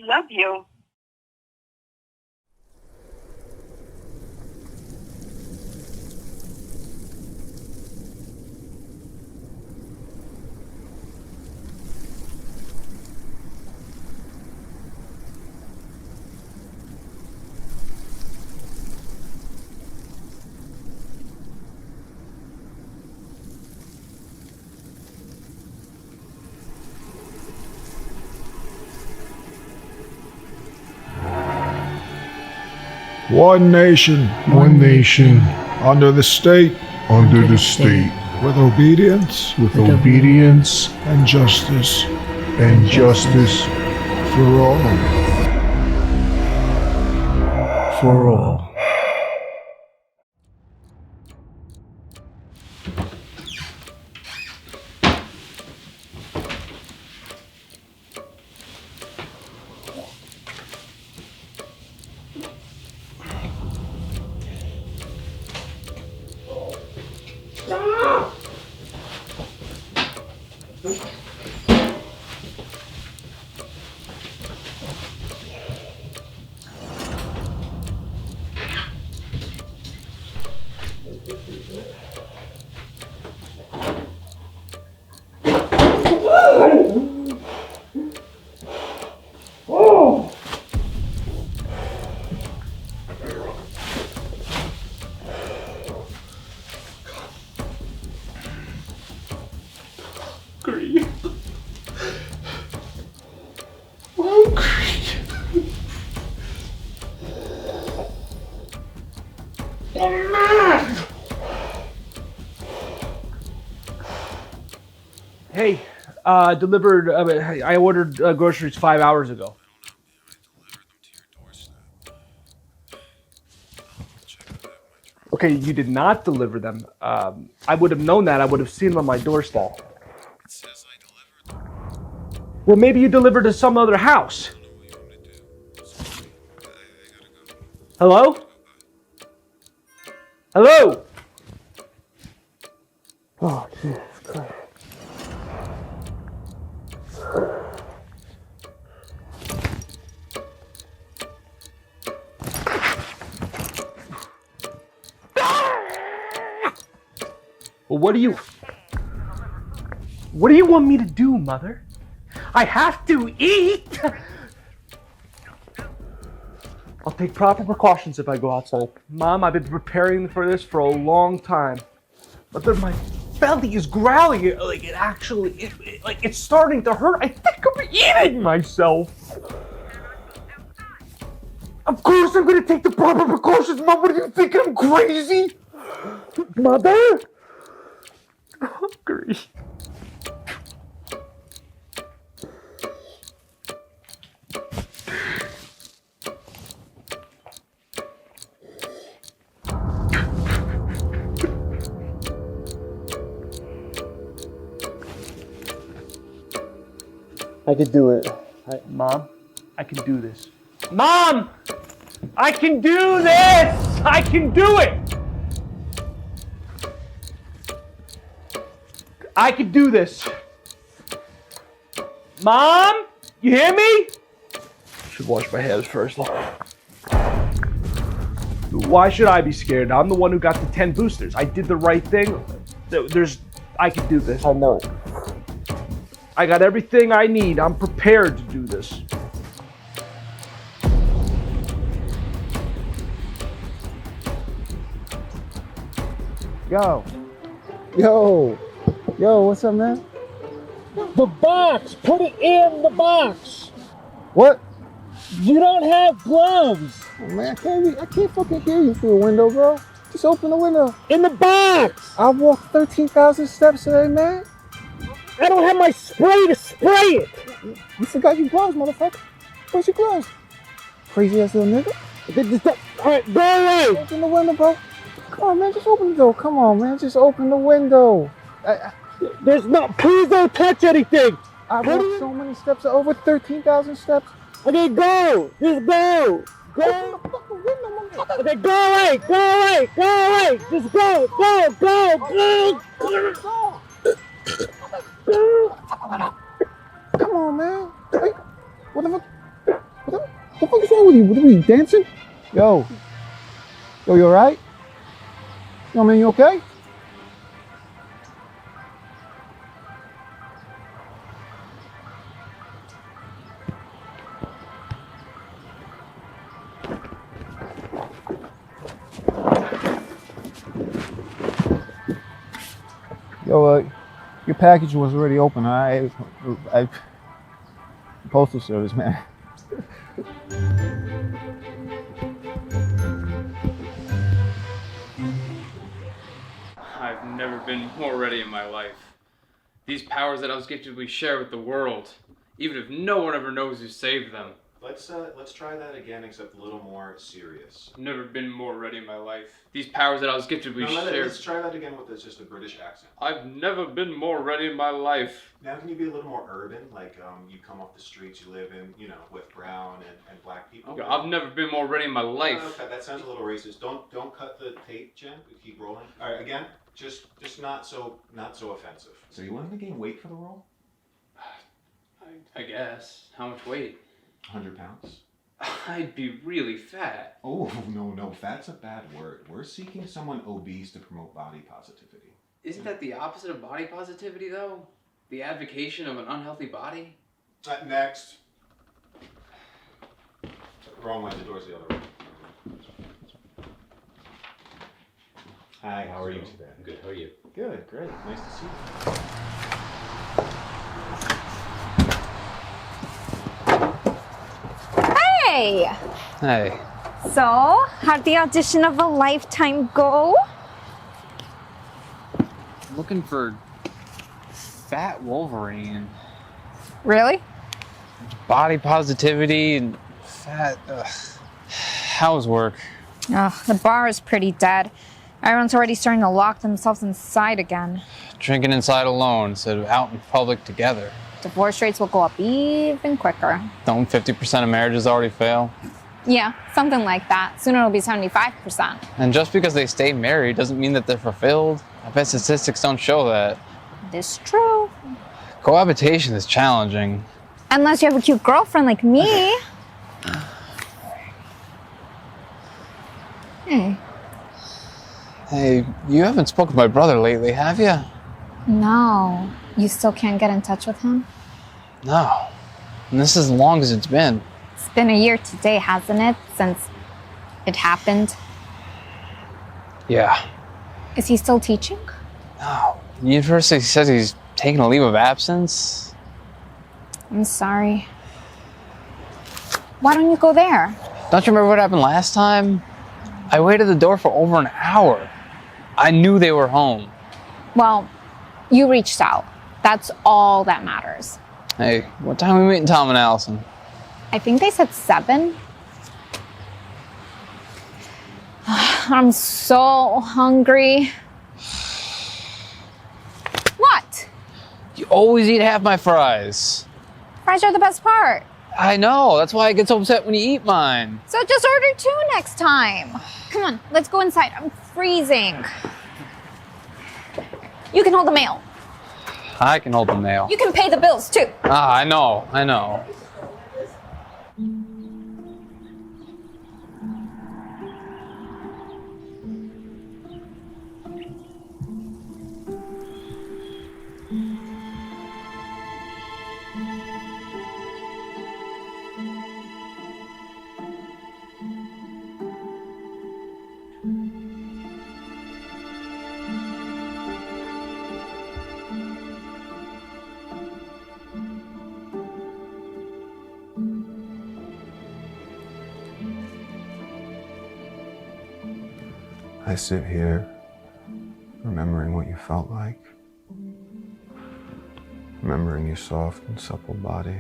love you. One nation, under the state, with obedience, and justice, for all. Hey, delivered. I ordered groceries 5 hours ago. Okay, you did not deliver them. I would have known that. I would have seen them on my doorstep. It says I delivered them. Well, maybe you delivered to some other house. Hello? Hello? Oh, Jesus Christ. Well, what do you want me to do, Mother? I have to eat! I'll take proper precautions if I go outside. Mom, I've been preparing for this for a long time. But then my belly is growling. Like, it actually, it's starting to hurt. I think I'm eating myself. Of course I'm going to take the proper precautions, Mom. What do you think? I'm crazy? Mother? I'm hungry. I can do it. Mom, I can do this. Mom! I can do this! I can do it! I can do this. Mom? You hear me? Should wash my hands first. Why should I be scared? I'm the one who got the 10 boosters. I did the right thing. I can do this. I know it. I got everything I need. I'm prepared to do this. Yo, what's up, man? The box! Put it in the box! What? You don't have gloves! Oh, man, I can't fucking hear you through a window, bro. Just open the window. In the box! I walked 13,000 steps today, man. I don't have my spray to spray it! You forgot your gloves, motherfucker. Where's your gloves? Crazy ass little nigga. Alright, go away! Open the window, bro. Come on, man, just open the door. Come on, man, just open the window. There's no, please don't touch anything! I walked so many steps, over 13,000 steps. Okay, go! Just go! Go! Open the fucking window, motherfucker. Okay, go away! Go away! Go away! Just go! Go! Go! Go! Come on, man. Wait, what the fuck? The fuck is wrong with you? What are you dancing? Yo, you alright? Yo, man, you okay? Yo, your package was already open. I postal service, man. I've never been more ready in my life. These powers that I was gifted we share with the world, even if no one ever knows who saved them. Let's try that again, except a little more serious. I've never been more ready in my life. These powers that I was gifted we share. Let's try that again with just a British accent. I've never been more ready in my life. Now can you be a little more urban? Like you come off the streets, you live in, with brown and black people. Okay, I've never been more ready in my life. Okay, that sounds a little racist. Don't cut the tape, Jen. Keep rolling. All right, again. Just not so offensive. So you wanted to gain weight for the role? I guess. How much weight? 100 pounds. I'd be really fat. Oh, no, fat's a bad word. We're seeking someone obese to promote body positivity. Isn't that the opposite of body positivity, though? The advocation of an unhealthy body? Next. Wrong way, the door's the other way. Hi, how are you today? Good, how are you? Good, great. Nice to see you. Hey! Hey. So, how'd the audition of a lifetime go? Looking for fat Wolverine. Really? Body positivity and fat. How's work? Oh, the bar is pretty dead. Everyone's already starting to lock themselves inside again. Drinking inside alone instead of out in public together. Divorce rates will go up even quicker. Don't 50% of marriages already fail? Yeah, something like that. Soon it'll be 75%. And just because they stay married doesn't mean that they're fulfilled. I bet statistics don't show that. This is true. Cohabitation is challenging. Unless you have a cute girlfriend like me. Hey. Hey, you haven't spoken to my brother lately, have you? No. You still can't get in touch with him? No. And this is as long as it's been. It's been a year today, hasn't it? Since it happened. Yeah. Is he still teaching? No. The university says he's taking a leave of absence. I'm sorry. Why don't you go there? Don't you remember what happened last time? I waited at the door for over an hour. I knew they were home. Well, you reached out. That's all that matters. Hey, what time are we meeting Tom and Allison? I think they said 7. I'm so hungry. What? You always eat half my fries. Fries are the best part. I know, that's why I get so upset when you eat mine. So just order 2 next time. Come on, let's go inside. I'm freezing. You can hold the mail. I can hold the mail. You can pay the bills too. Ah, I know. I sit here, remembering what you felt like. Remembering your soft and supple body.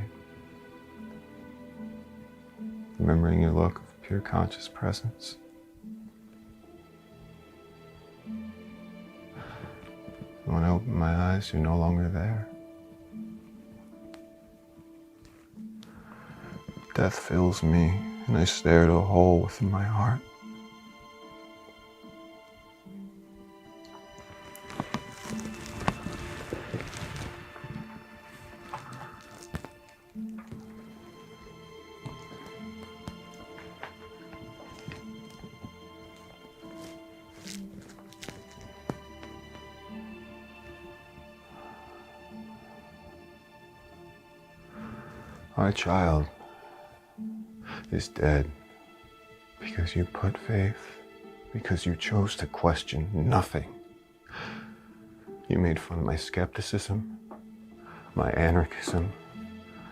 Remembering your look of pure conscious presence. When I open my eyes, you're no longer there. Death fills me, and I stare at a hole within my heart. My child is dead because you put faith, because you chose to question nothing. You made fun of my skepticism, my anarchism,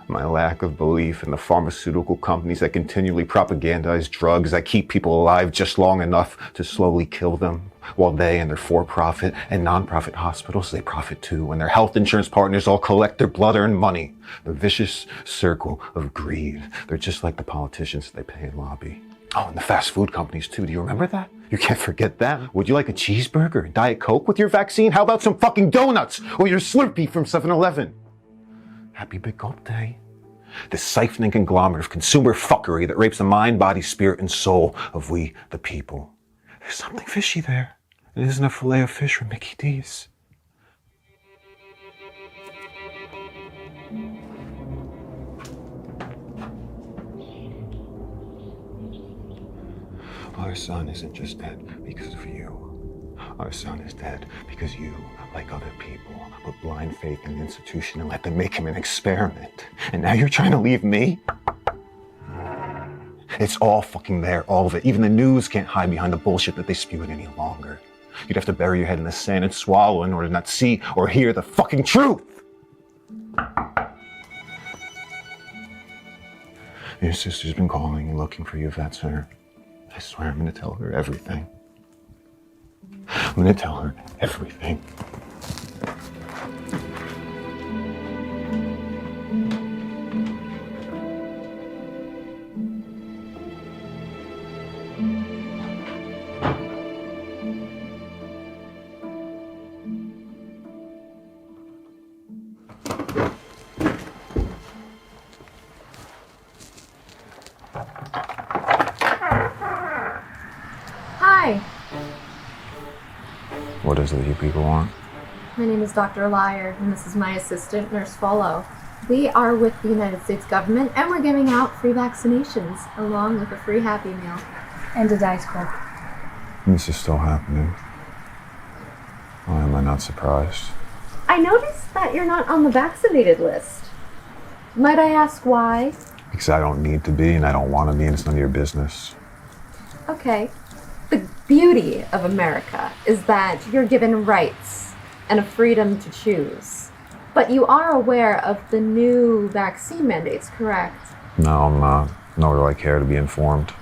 my lack of belief in the pharmaceutical companies that continually propagandize drugs that keep people alive just long enough to slowly kill them, while they and their for-profit and non-profit hospitals, they profit too, and their health insurance partners all collect their blood-earned money. The vicious circle of greed. They're just like the politicians they pay and lobby. Oh, and the fast food companies too. Do you remember that? You can't forget that. Would you like a cheeseburger and Diet Coke with your vaccine? How about some fucking donuts or your Slurpee from 7-Eleven? Happy Big Gulp Day. This siphoning conglomerate of consumer fuckery that rapes the mind, body, spirit, and soul of we, the people. There's something fishy there. It isn't a fillet of fish from Mickey D's. Our son isn't just dead because of you. Our son is dead because you, like other people, put blind faith in the institution and let them make him an experiment. And now you're trying to leave me? It's all fucking there, all of it. Even the news can't hide behind the bullshit that they spew it any longer. You'd have to bury your head in the sand and swallow in order to not see or hear the fucking truth. Your sister's been calling and looking for you, if that's her. I swear I'm gonna tell her everything. I'm gonna tell her everything. Hi, What is it you people want? my name is Dr. Liar, and this is my assistant, Nurse Follow. We are with the United States government, and we're giving out free vaccinations, along with a free Happy Meal. And a Diet Coke. This is still happening. Why am I not surprised? I noticed that you're not on the vaccinated list. Might I ask why? Because I don't need to be and I don't want to be and it's none of your business. Okay. The beauty of America is that you're given rights and a freedom to choose. But you are aware of the new vaccine mandates, correct? No, I'm not. Nor do I care to be informed.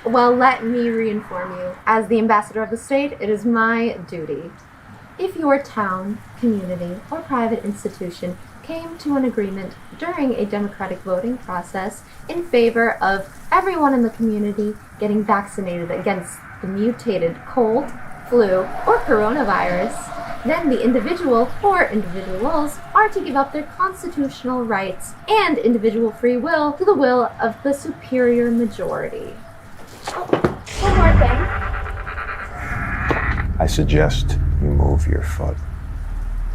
Well, let me reinform you. As the ambassador of the state, it is my duty. If your town, community, or private institution came to an agreement during a democratic voting process in favor of everyone in the community getting vaccinated against the mutated cold, flu, or coronavirus, then the individual or individuals are to give up their constitutional rights and individual free will to the will of the superior majority. Oh, one more thing. I suggest you move your foot.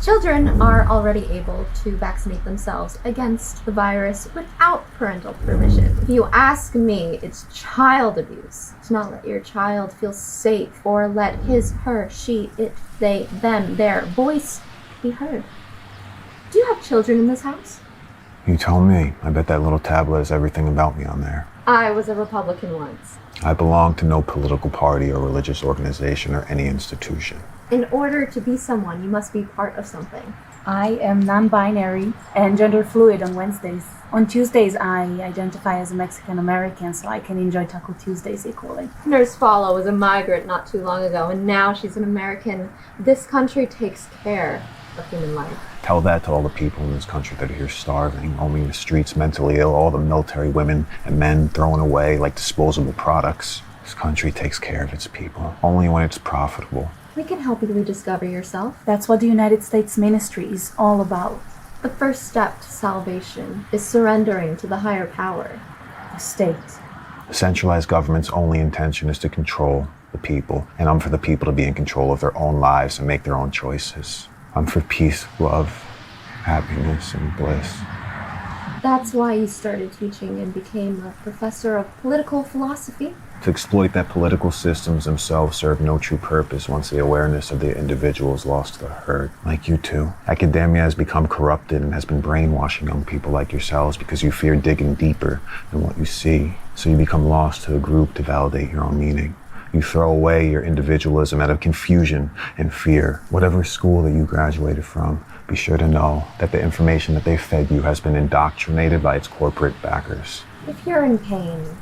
Children are already able to vaccinate themselves against the virus without parental permission. If you ask me, it's child abuse to not let your child feel safe or let his, her, she, it, they, them, their voice be heard. Do you have children in this house? You tell me. I bet that little tablet has everything about me on there. I was a Republican once. I belong to no political party or religious organization or any institution. In order to be someone, you must be part of something. I am non-binary and gender fluid on Wednesdays. On Tuesdays, I identify as a Mexican American, so I can enjoy Taco Tuesdays equally. Nurse Follow was a migrant not too long ago, and now she's an American. This country takes care of human life. Tell that to all the people in this country that are here starving, roaming the streets, mentally ill, all the military women and men thrown away like disposable products. This country takes care of its people, only when it's profitable. We can help you rediscover yourself. That's what the United States ministry is all about. The first step to salvation is surrendering to the higher power. The state. The centralized government's only intention is to control the people, and I'm for the people to be in control of their own lives and make their own choices. I'm for peace, love, happiness, and bliss. That's why you started teaching and became a professor of political philosophy? To exploit that political systems themselves serve no true purpose once the awareness of the individual is lost to the herd. Like you two, academia has become corrupted and has been brainwashing young people like yourselves because you fear digging deeper than what you see. So you become lost to a group to validate your own meaning. You throw away your individualism out of confusion and fear. Whatever school that you graduated from, be sure to know that the information that they fed you has been indoctrinated by its corporate backers. If you're in pain,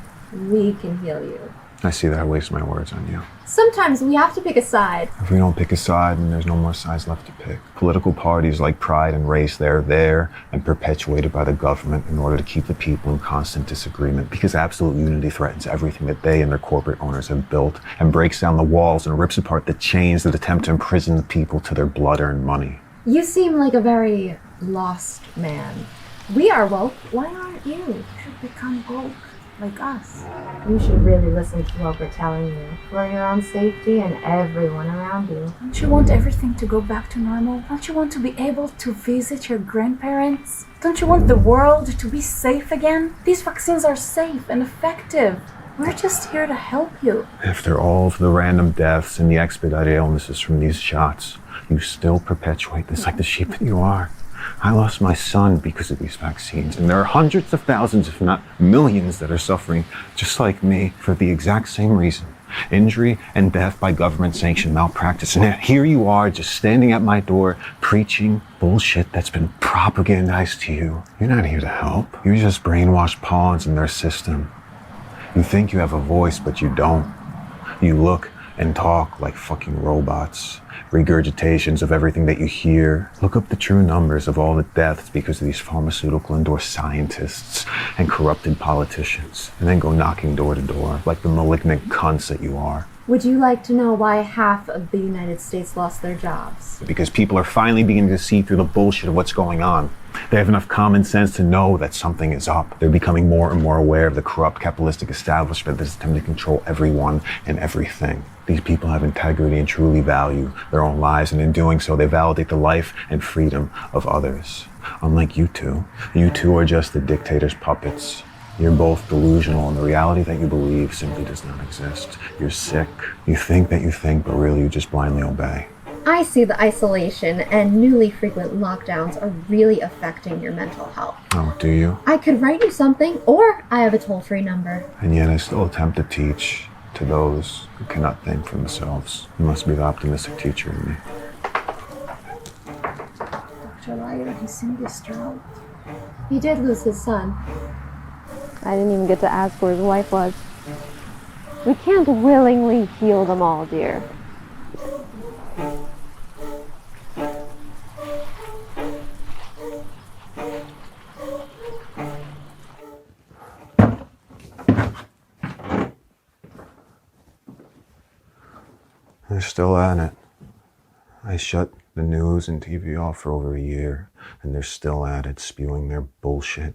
we can heal you. I see that I waste my words on you. Sometimes we have to pick a side. If we don't pick a side, then there's no more sides left to pick. Political parties like pride and race, they're there and perpetuated by the government in order to keep the people in constant disagreement because absolute unity threatens everything that they and their corporate owners have built and breaks down the walls and rips apart the chains that attempt to imprison the people to their blood-earned money. You seem like a very lost man. We are woke. Why aren't you? You should become woke, like us. You should really listen to what we're telling you for your own safety and everyone around you. Don't you want everything to go back to normal? Don't you want to be able to visit your grandparents? Don't you want the world to be safe again? These vaccines are safe and effective. We're just here to help you. After all of the random deaths and the expedited illnesses from these shots, you still perpetuate this like the sheep that you are. I lost my son because of these vaccines, and there are hundreds of thousands, if not millions, that are suffering just like me for the exact same reason. Injury and death by government-sanctioned malpractice. And yet here you are, just standing at my door, preaching bullshit that's been propagandized to you. You're not here to help. You're just brainwashed pawns in their system. You think you have a voice, but you don't. You look and talk like fucking robots. Regurgitations of everything that you hear. Look up the true numbers of all the deaths because of these pharmaceutical-endorsed scientists and corrupted politicians. And then go knocking door to door like the malignant cunts that you are. Would you like to know why half of the United States lost their jobs? Because people are finally beginning to see through the bullshit of what's going on. They have enough common sense to know that something is up. They're becoming more and more aware of the corrupt capitalistic establishment that's attempting to control everyone and everything. These people have integrity and truly value their own lives, and in doing so, they validate the life and freedom of others. Unlike you two are just the dictator's puppets. You're both delusional, and the reality that you believe simply does not exist. You're sick. You think that you think, but really you just blindly obey. I see the isolation and newly frequent lockdowns are really affecting your mental health. Oh, do you? I could write you something, or I have a toll-free number. And yet I still attempt to teach to those who cannot think for themselves. You must be the optimistic teacher in me. Dr. Lyra, he seemed distraught. He did lose his son. I didn't even get to ask where his wife was. We can't willingly heal them all, dear. They're still at it. I shut the news and TV off for over a year, and they're still at it, spewing their bullshit.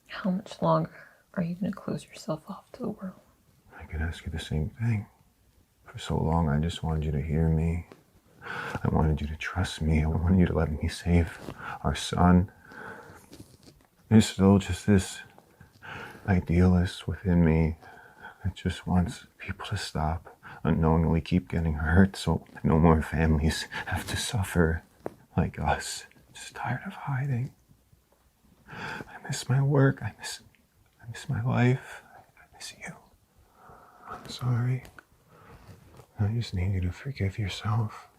How much longer are you going to close yourself off to the world? I could ask you the same thing. For so long, I just wanted you to hear me. I wanted you to trust me. I wanted you to let me save our son. There's still just this idealist within me that just wants people to stop unknowingly keep getting hurt so no more families have to suffer like us. Just tired of hiding. I miss my work. I miss my life. I miss you. I'm sorry. I just need you to forgive yourself.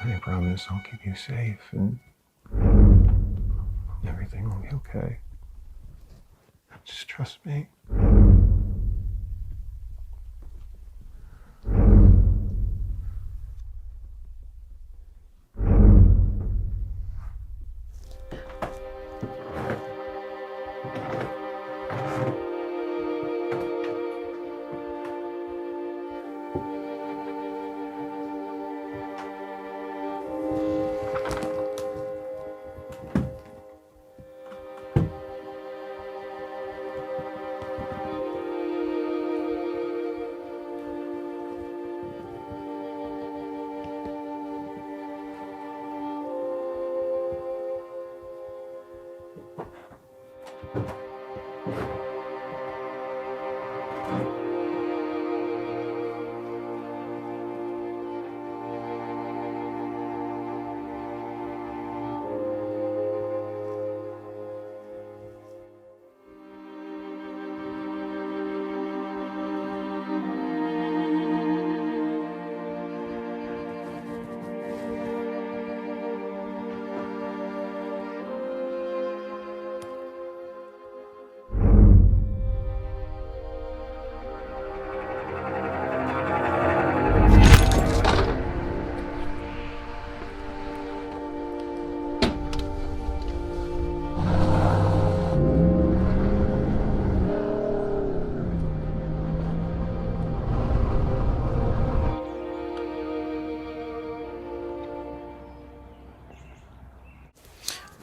I promise I'll keep you safe and everything will be okay. Just trust me.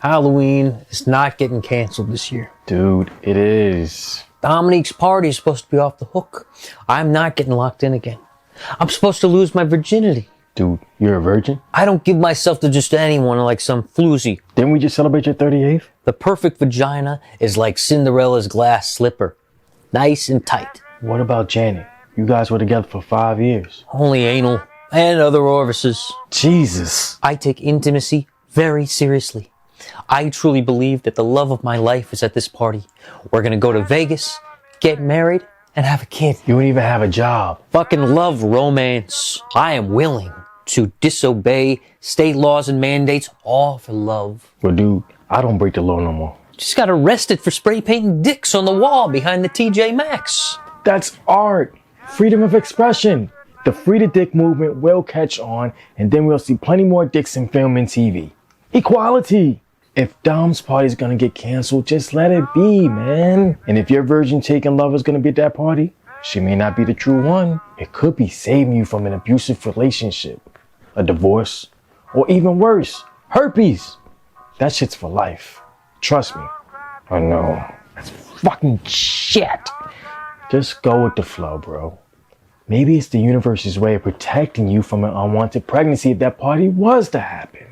Halloween is not getting canceled this year. Dude, it is. Dominique's party is supposed to be off the hook. I'm not getting locked in again. I'm supposed to lose my virginity. Dude, you're a virgin? I don't give myself to just anyone like some floozy. Didn't we just celebrate your 38th? The perfect vagina is like Cinderella's glass slipper. Nice and tight. What about Janet? You guys were together for 5 years. Only anal and other orifices. Jesus. I take intimacy very seriously. I truly believe that the love of my life is at this party. We're gonna go to Vegas, get married, and have a kid. You don't even have a job. Fucking love romance. I am willing to disobey state laws and mandates, all for love. Well, dude, I don't break the law no more. Just got arrested for spray painting dicks on the wall behind the TJ Maxx. That's art. Freedom of expression. The Free the Dick movement will catch on, and then we'll see plenty more dicks in film and TV. Equality. If Dom's party's gonna get canceled, just let it be, man. And if your virgin taking lover's gonna be at that party, she may not be the true one. It could be saving you from an abusive relationship, a divorce, or even worse, herpes. That shit's for life. Trust me. I know. That's fucking shit. Just go with the flow, bro. Maybe it's the universe's way of protecting you from an unwanted pregnancy if that party was to happen.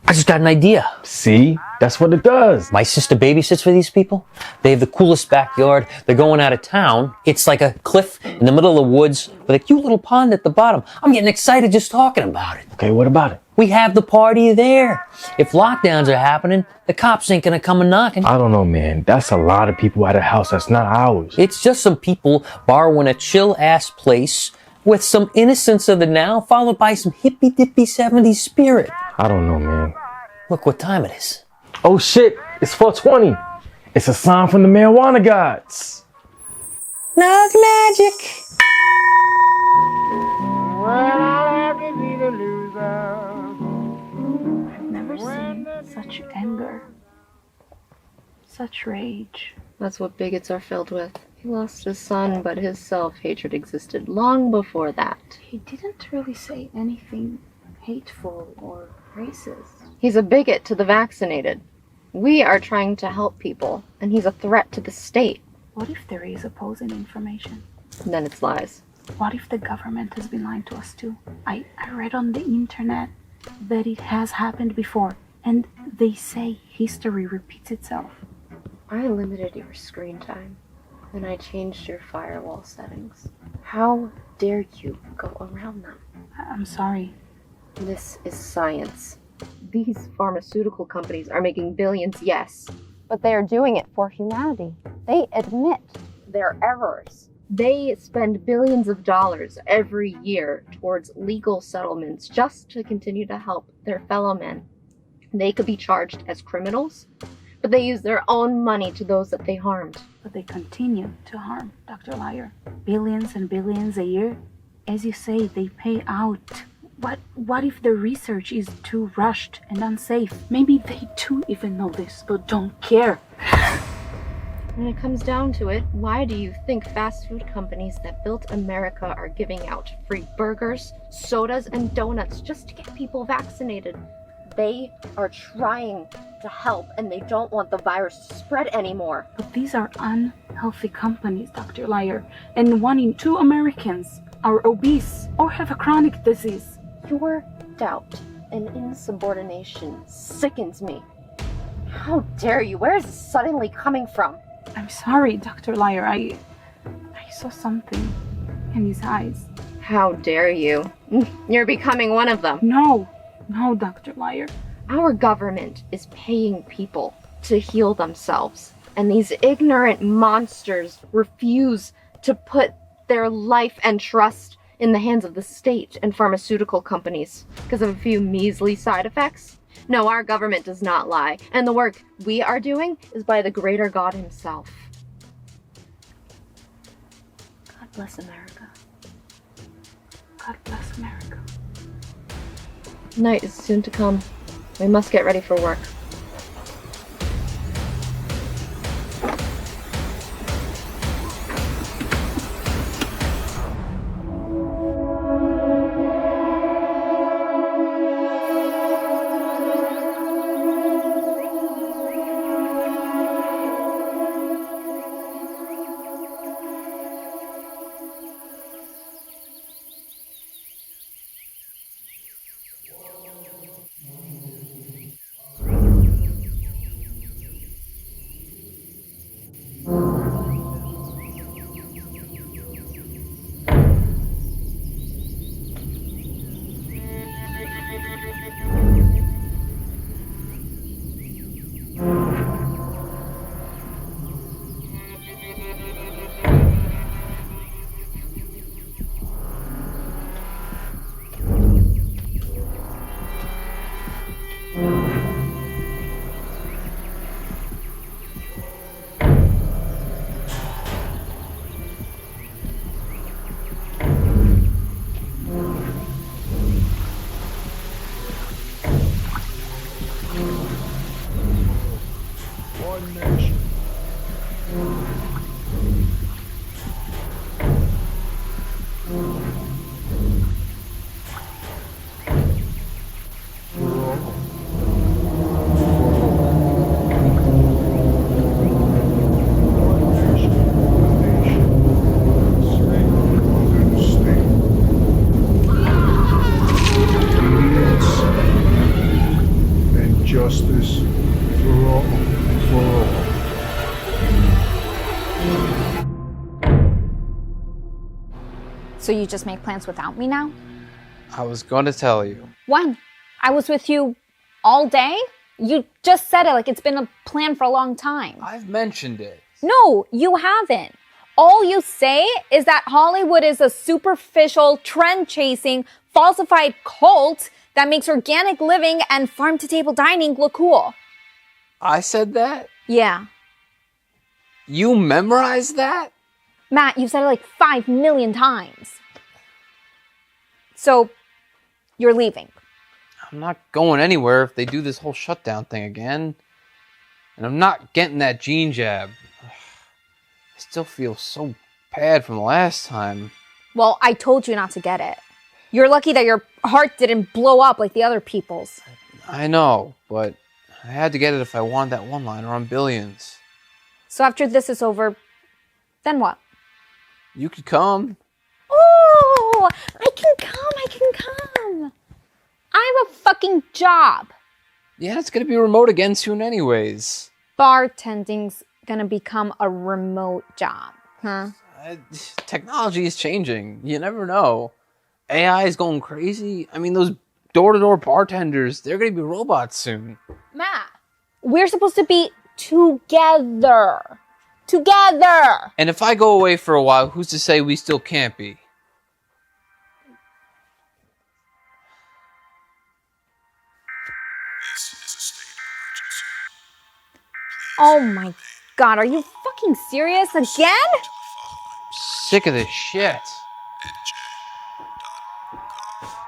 I just got an idea. See? That's what it does. My sister babysits for these people. They have the coolest backyard. They're going out of town. It's like a cliff in the middle of the woods with a cute little pond at the bottom. I'm getting excited just talking about it. Okay, what about it? We have the party there. If lockdowns are happening, the cops ain't gonna come a knocking. I don't know, man. That's a lot of people at a house that's not ours. It's just some people borrowing a chill-ass place with some innocence of the now, followed by some hippy-dippy 70s spirit. I don't know, man. Look what time it is. Oh shit, it's 420. It's a sign from the marijuana gods. Now it's magic. I've never seen such anger, such rage. That's what bigots are filled with. He lost his son, but his self-hatred existed long before that. He didn't really say anything hateful or racist. He's a bigot to the vaccinated. We are trying to help people, and he's a threat to the state. What if there is opposing information? Then it's lies. What if the government has been lying to us too? I read on the internet that it has happened before, and they say history repeats itself. I limited your screen time, and I changed your firewall settings. How dare you go around them? I'm sorry. This is science. These pharmaceutical companies are making billions, yes. But they are doing it for humanity. They admit their errors. They spend billions of dollars every year towards legal settlements just to continue to help their fellow men. They could be charged as criminals, but they use their own money to those that they harmed. But they continue to harm, Dr. Liar. Billions and billions a year. As you say, they pay out. What if the research is too rushed and unsafe? Maybe they too even know this, but don't care. When it comes down to it, why do you think fast food companies that built America are giving out free burgers, sodas, and donuts just to get people vaccinated? They are trying to help, and they don't want the virus to spread anymore. But these are unhealthy companies, Dr. Liar, and 1 in 2 Americans are obese or have a chronic disease. Your doubt and insubordination sickens me. How dare you? Where is this suddenly coming from? I'm sorry, Dr. Liar. I saw something in his eyes. How dare you? You're becoming one of them. No, Dr. Liar. Our government is paying people to heal themselves, and these ignorant monsters refuse to put their life and trust in the hands of the state and pharmaceutical companies because of a few measly side effects. No, our government does not lie, and the work we are doing is by the greater God himself. God bless America. God bless America. Night is soon to come. We must get ready for work. justice for all. For all. So you just make plans without me now? I was going to tell you. When? I was with you all day? You just said it like it's been a plan for a long time. I've mentioned it. No, you haven't. All you say is that Hollywood is a superficial, trend-chasing, falsified cult that makes organic living and farm-to-table dining look cool. I said that? Yeah. You memorized that? Matt, you've said it like 5 million times. So, you're leaving. I'm not going anywhere if they do this whole shutdown thing again. And I'm not getting that gene jab. I still feel so bad from the last time. Well, I told you not to get it. You're lucky that your heart didn't blow up like the other people's. I know, but I had to get it if I wanted that one-liner on Billions. So after this is over, then what? You could come. Oh, I can come. I have a fucking job. Yeah, it's gonna be remote again soon anyways. Bartending's gonna become a remote job, huh? Technology is changing. You never know. AI is going crazy. I mean, those door-to-door bartenders, they're gonna be robots soon. Matt, we're supposed to be together. Together! And if I go away for a while, who's to say we still can't be? Oh my god, are you fucking serious again? Sick of this shit.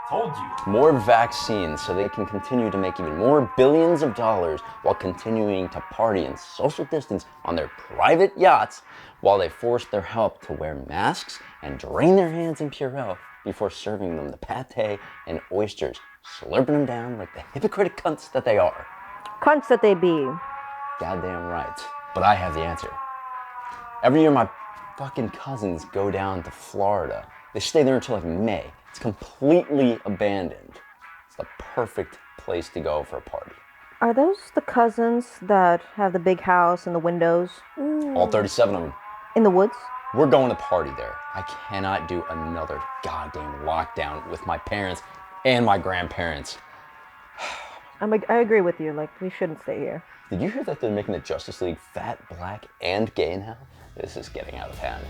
Told you. More vaccines so they can continue to make even more billions of dollars while continuing to party and social distance on their private yachts while they force their help to wear masks and drain their hands in Purell before serving them the pate and oysters, slurping them down like the hypocritic cunts that they are. Cunts that they be. Goddamn right. But I have the answer. Every year my fucking cousins go down to Florida. They stay there until like May. It's completely abandoned. It's the perfect place to go for a party. Are those the cousins that have the big house and the windows? All 37 of them. In the woods? We're going to party there. I cannot do another goddamn lockdown with my parents and my grandparents. I agree with you. Like, we shouldn't stay here. Did you hear that they're making the Justice League fat, black, and gay now? This is getting out of hand.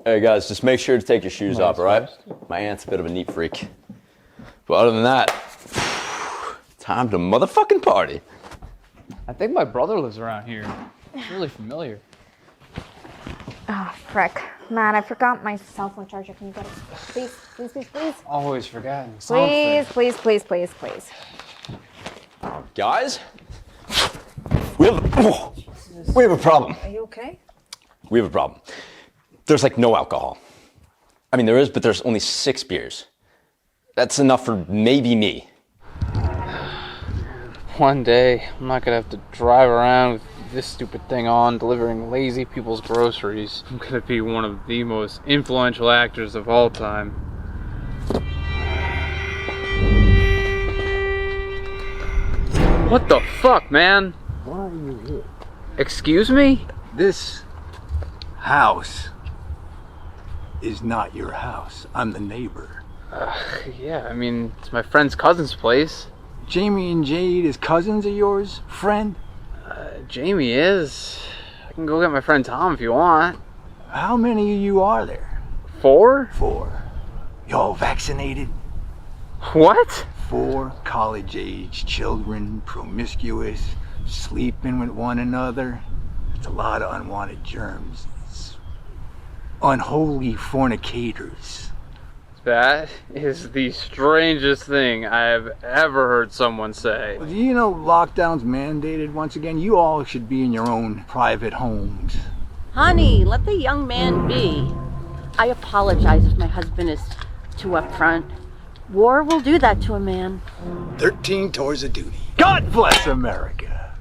Hey guys, just make sure to take your shoes off, all right? My aunt's a bit of a neat freak. But other than that, time to motherfucking party. I think my brother lives around here. It's really familiar. Oh, frick. Matt, I forgot my cell phone charger. Can you get it? Please, please, please, please. Always forgetting Please, please, please, please, please. Guys, we have a problem. Are you okay? We have a problem. There's like no alcohol. I mean, there is, but there's only 6 beers. That's enough for maybe me. One day, I'm not gonna have to drive around with this stupid thing on, delivering lazy people's groceries. I'm gonna be one of the most influential actors of all time. What the fuck, man? Why are you here? Excuse me? This house is not your house. I'm the neighbor. Yeah, I mean, it's my friend's cousin's place. Jamie and Jade is cousins of yours, friend? Jamie is. I can go get my friend Tom if you want. How many of you are there? 4? 4. Y'all vaccinated? What? 4 college-age children, promiscuous, sleeping with one another. It's a lot of unwanted germs. It's unholy fornicators. That is the strangest thing I have ever heard someone say. Do you know lockdown's mandated once again? You all should be in your own private homes. Honey, let the young man be. I apologize if my husband is too upfront. War will do that to a man. 13 tours of duty. God bless America.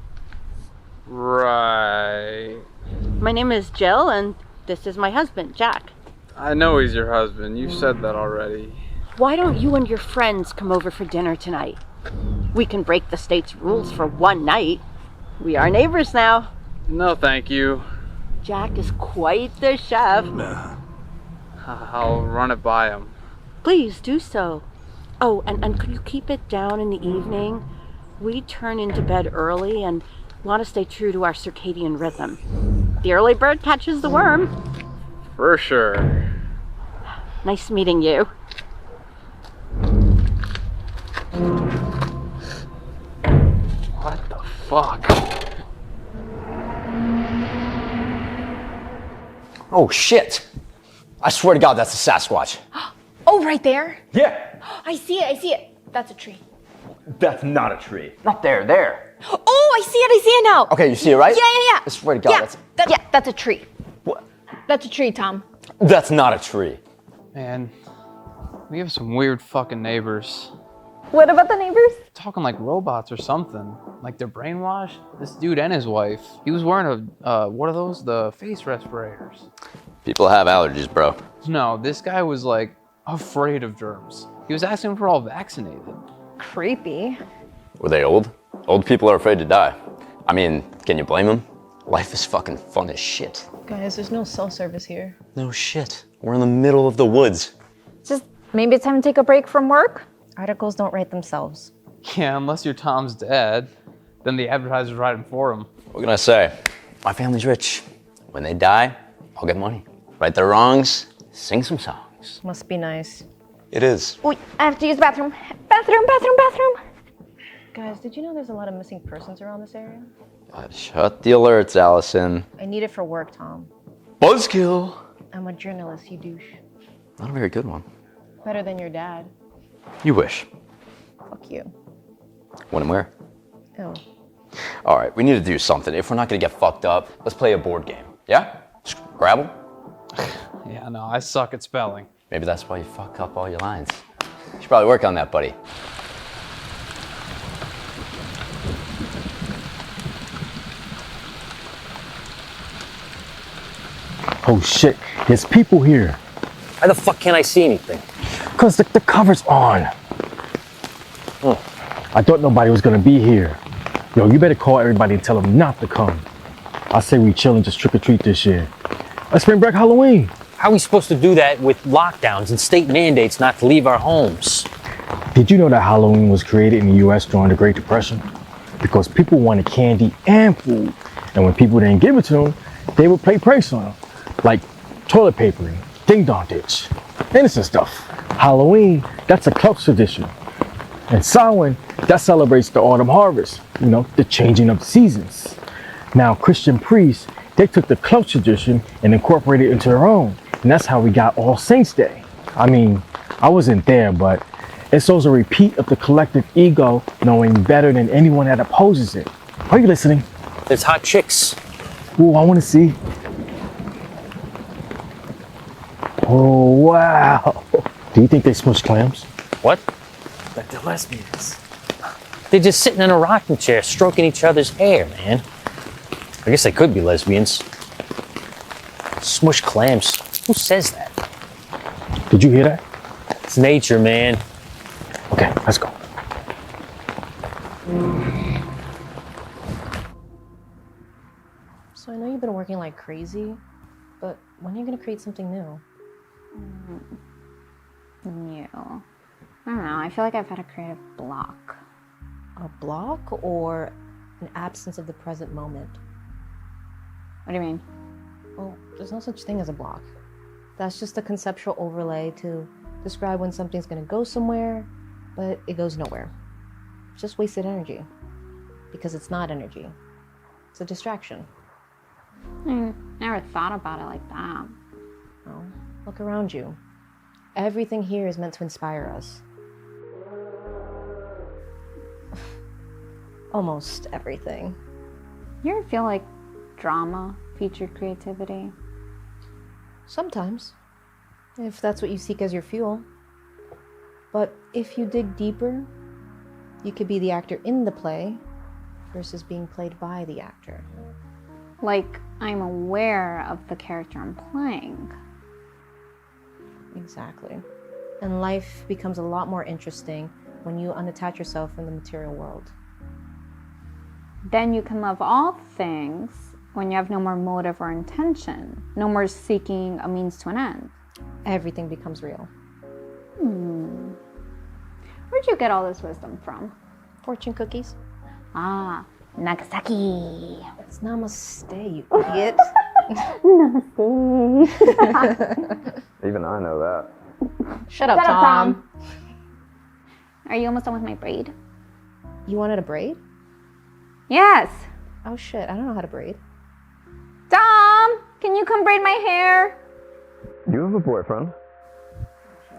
Right. My name is Jill, and this is my husband, Jack. I know he's your husband. You said that already. Why don't you and your friends come over for dinner tonight? We can break the state's rules for one night. We are neighbors now. No, thank you. Jack is quite the chef. I'll run it by him. Please do so. Oh, and could you keep it down in the evening? We turn into bed early and want to stay true to our circadian rhythm. The early bird catches the worm. For sure. Nice meeting you. What the fuck? Oh shit! I swear to God, that's a Sasquatch. Oh, right there? Yeah. I see it. That's a tree. That's not a tree. Not there, there. Oh, I see it now. Okay, you see it, right? Yeah. I swear to God, That's a tree. What? That's a tree, Tom. That's not a tree. Man, we have some weird fucking neighbors. What about the neighbors? Talking like robots or something. Like they're brainwashed. This dude and his wife. He was wearing what are those? The face respirators. People have allergies, bro. No, this guy was like afraid of germs. He was asking if we're all vaccinated. Creepy. Were they old? Old people are afraid to die. I mean, can you blame them? Life is fucking fun as shit. Guys, there's no cell service here. No shit. We're in the middle of the woods. Just maybe it's time to take a break from work? Articles don't write themselves. Yeah, unless you're Tom's dad, then the advertiser's writing for him. What can I say? My family's rich. When they die, I'll get money. Right their wrongs, sing some songs. Must be nice. It is. Oh, I have to use the bathroom. Bathroom. Guys, did you know there's a lot of missing persons around this area? Shut the alerts, Allison. I need it for work, Tom. Buzzkill. I'm a journalist, you douche. Not a very good one. Better than your dad. You wish. Fuck you. When and where? Oh. All right, we need to do something. If we're not gonna get fucked up, let's play a board game. Yeah? Scrabble? Yeah, no, I suck at spelling. Maybe that's why you fuck up all your lines. You should probably work on that, buddy. Oh shit, there's people here. Why the fuck can't I see anything? Cause the cover's on. I thought nobody was gonna be here. Yo, you better call everybody and tell them not to come. I say we chill and just trick or treat this year. Let's bring back Halloween. How are we supposed to do that with lockdowns and state mandates not to leave our homes? Did you know that Halloween was created in the US during the Great Depression? Because people wanted candy and food. And when people didn't give it to them, they would play pranks on them. Like toilet papering, ding dong ditch, innocent stuff. Halloween, that's a Celtic tradition. And Samhain, that celebrates the autumn harvest, you know, the changing of the seasons. Now, Christian priests, they took the Celtic tradition and incorporated it into their own. And that's how we got All Saints Day. I mean, I wasn't there, but it shows a repeat of the collective ego knowing better than anyone that opposes it. Are you listening? There's hot chicks. Ooh, I want to see. Oh, wow. Do you think they smush clams? What? Like they're lesbians. They're just sitting in a rocking chair stroking each other's hair, man. I guess they could be lesbians. Smush clams. Who says that? Did you hear that? It's nature, man. Okay, let's go. So I know you've been working like crazy, but when are you gonna create something new? New. I don't know. I feel like I've had a creative block. A block or an absence of the present moment? What do you mean? Well, there's no such thing as a block. That's just a conceptual overlay to describe when something's gonna go somewhere, but it goes nowhere. It's just wasted energy. Because it's not energy. It's a distraction. Never thought about it like that. Well, look around you. Everything here is meant to inspire us. Almost everything. You ever feel like drama featured creativity? Sometimes, if that's what you seek as your fuel. But if you dig deeper, you could be the actor in the play versus being played by the actor. Like, I'm aware of the character I'm playing. Exactly. And life becomes a lot more interesting when you unattach yourself from the material world. Then you can love all things when you have no more motive or intention, no more seeking a means to an end. Everything becomes real. Where'd you get all this wisdom from? Fortune cookies. Ah, Nagasaki. It's namaste, you idiot. Namaste. Even I know that. Shut up, Tom. Are you almost done with my braid? You wanted a braid? Yes. Oh shit, I don't know how to braid. Tom, can you come braid my hair? You have a boyfriend?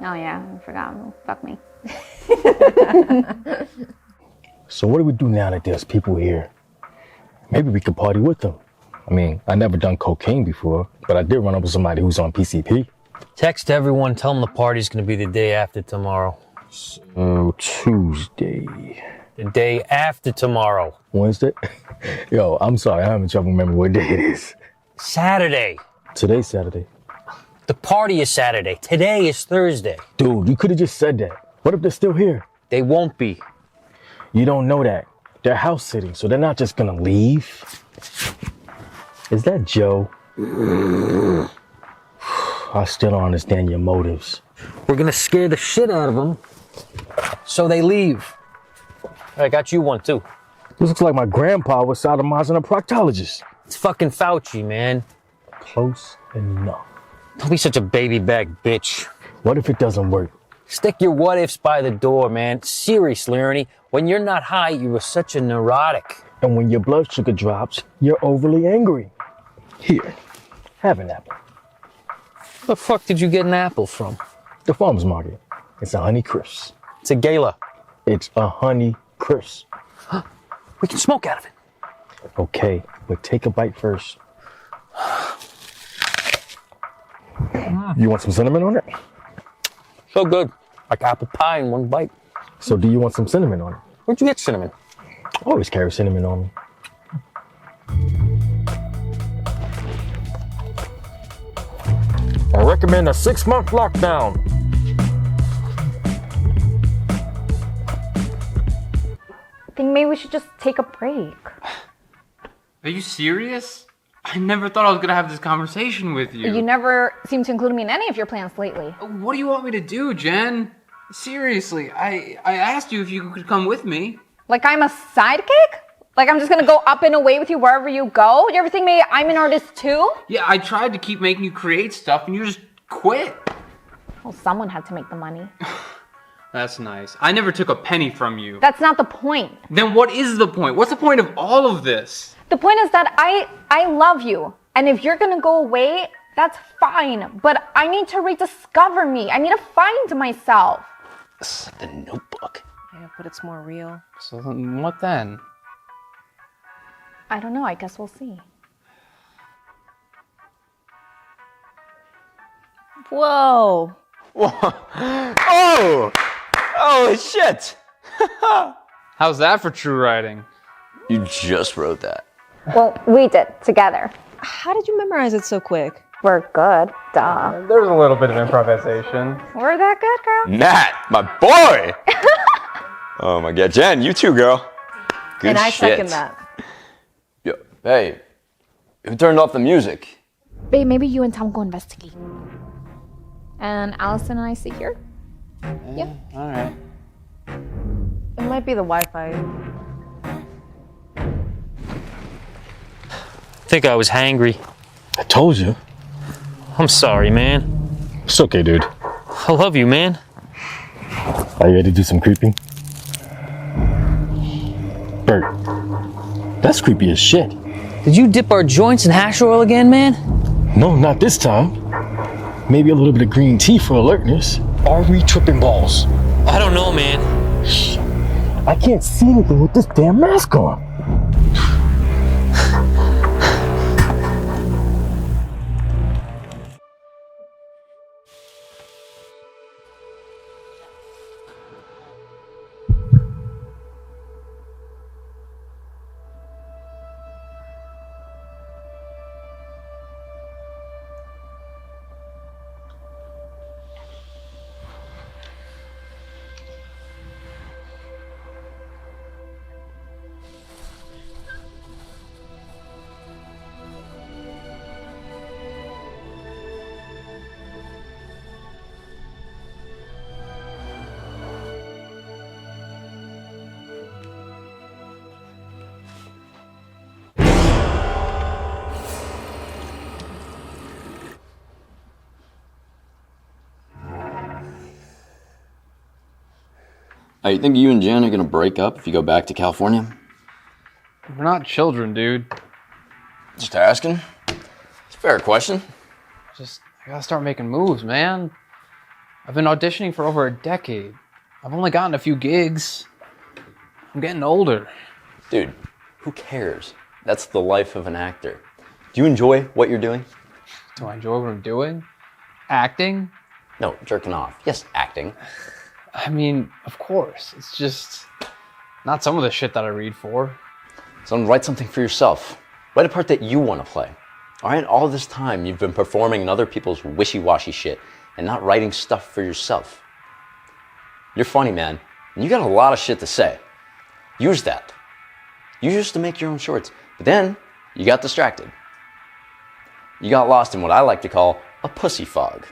Oh yeah, I forgot. Fuck me. So what do we do now that there's people here? Maybe we could party with them. I mean, I never done cocaine before, but I did run up with somebody who's on PCP. Text everyone, tell them the party's gonna be the day after tomorrow. So, Tuesday. The day after tomorrow. Wednesday? Yo, I'm sorry, I'm having trouble remembering what day it is. Saturday. Today's Saturday. The party is Saturday. Today is Thursday. Dude, you could have just said that. What if they're still here? They won't be. You don't know that. They're house sitting, so they're not just gonna leave. Is that Joe? I still don't understand your motives. We're gonna scare the shit out of them so they leave. I got you one too. This looks like my grandpa was sodomizing a proctologist. It's fucking Fauci, man. Close enough. Don't be such a baby back bitch. What if it doesn't work? Stick your what ifs by the door, man. Seriously, Ernie. When you're not high, you are such a neurotic. And when your blood sugar drops, you're overly angry. Here, have an apple. Where the fuck did you get an apple from? The farmer's market. It's a Honey Crisp. It's a gala. It's a Honey Crisp. We can smoke out of it. Okay, but take a bite first. You want some cinnamon on it? So good. Like apple pie in one bite. So do you want some cinnamon on it? Where'd you get cinnamon? I always carry cinnamon on me. I recommend a 6-month lockdown. I think maybe we should just take a break. Are you serious? I never thought I was gonna have this conversation with you. You never seem to include me in any of your plans lately. What do you want me to do, Jen? Seriously, I asked you if you could come with me. Like I'm a sidekick? Like I'm just gonna go up and away with you wherever you go? You ever think maybe I'm an artist too? Yeah, I tried to keep making you create stuff and you just quit. Well, someone had to make the money. That's nice. I never took a penny from you. That's not the point. Then what is the point? What's the point of all of this? The point is that I love you. And if you're gonna go away, that's fine. But I need to rediscover me. I need to find myself. This is the Notebook. Yeah, but it's more real. So then what then? I don't know. I guess we'll see. Whoa. Oh! Oh, shit! How's that for true writing? You just wrote that. Well, we did together. How did you memorize it so quick? We're good. Duh. There's a little bit of improvisation. We're that good, girl? Matt, my boy! Oh my god, Jen, you too, girl. Good and I shit. second that. Yo, hey, who turned off the music? Babe, maybe you and Tom go investigate. And Allison and I sit here? Yeah. All right. It might be the Wi-Fi. I think I was hangry. I told you. I'm sorry, man. It's okay, dude. I love you, man. Are you ready to do some creeping? Bert, that's creepy as shit. Did you dip our joints in hash oil again, man? No, not this time. Maybe a little bit of green tea for alertness. Are we tripping balls? I don't know, man. I can't see anything with this damn mask on. You think you and Jen are gonna break up if you go back to California? We're not children, dude. Just asking. It's a fair question. I gotta start making moves, man. I've been auditioning for over a decade. I've only gotten a few gigs. I'm getting older. Dude, who cares? That's the life of an actor. Do you enjoy what you're doing? Do I enjoy what I'm doing? Acting? No, jerking off. Yes, acting. I mean, of course. It's just not some of the shit that I read for. So write something for yourself. Write a part that you want to play. All right? All this time you've been performing in other people's wishy-washy shit and not writing stuff for yourself. You're funny, man. And you got a lot of shit to say. Use that. You used to make your own shorts. But then you got distracted. You got lost in what I like to call a pussy fog.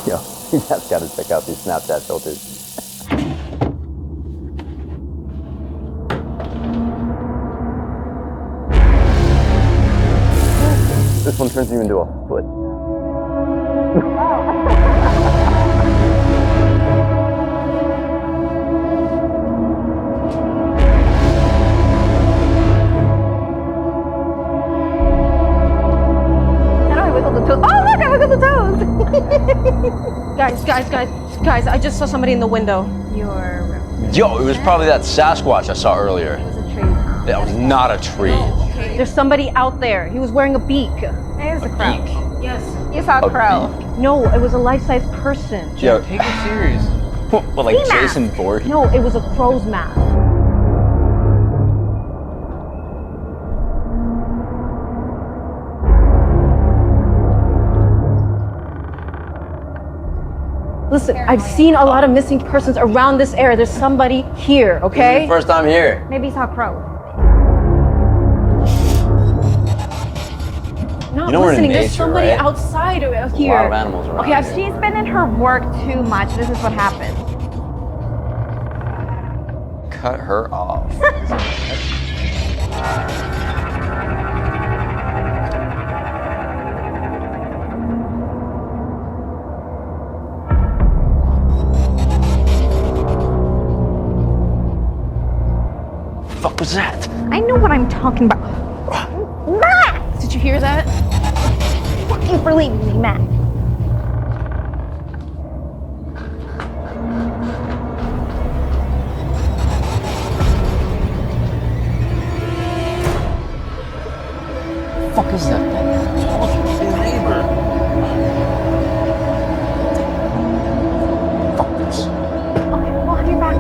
Yo, you just gotta check out these Snapchat filters. This one turns you into a foot. How do I wiggle the toes? Oh, look, I wiggled the toes! Guys, I just saw somebody in the window. Yo, it was probably that Sasquatch I saw earlier. It was a tree. That was not a tree. There's somebody out there. He was wearing a beak. It was a crow. Yes. You saw a crow. No, it was a life-size person. Yo, take it serious. What, like Jason Voorhees? No, it was a crow's mask. Listen, I've seen a lot of missing persons around this area. There's somebody here, okay? First time here. Maybe he saw a crow. Not You know we're in listening. There's nature, somebody right? outside here. A lot of animals around. Okay, she's been in her work too much. This is what happens. Cut her off. Fuck was that? I know what I'm talking about. Matt! Did you hear that? Fuck you for leaving me, Matt. Fuck is that thing? Told you, it's your neighbor. Fuck this. Okay, we'll have you back.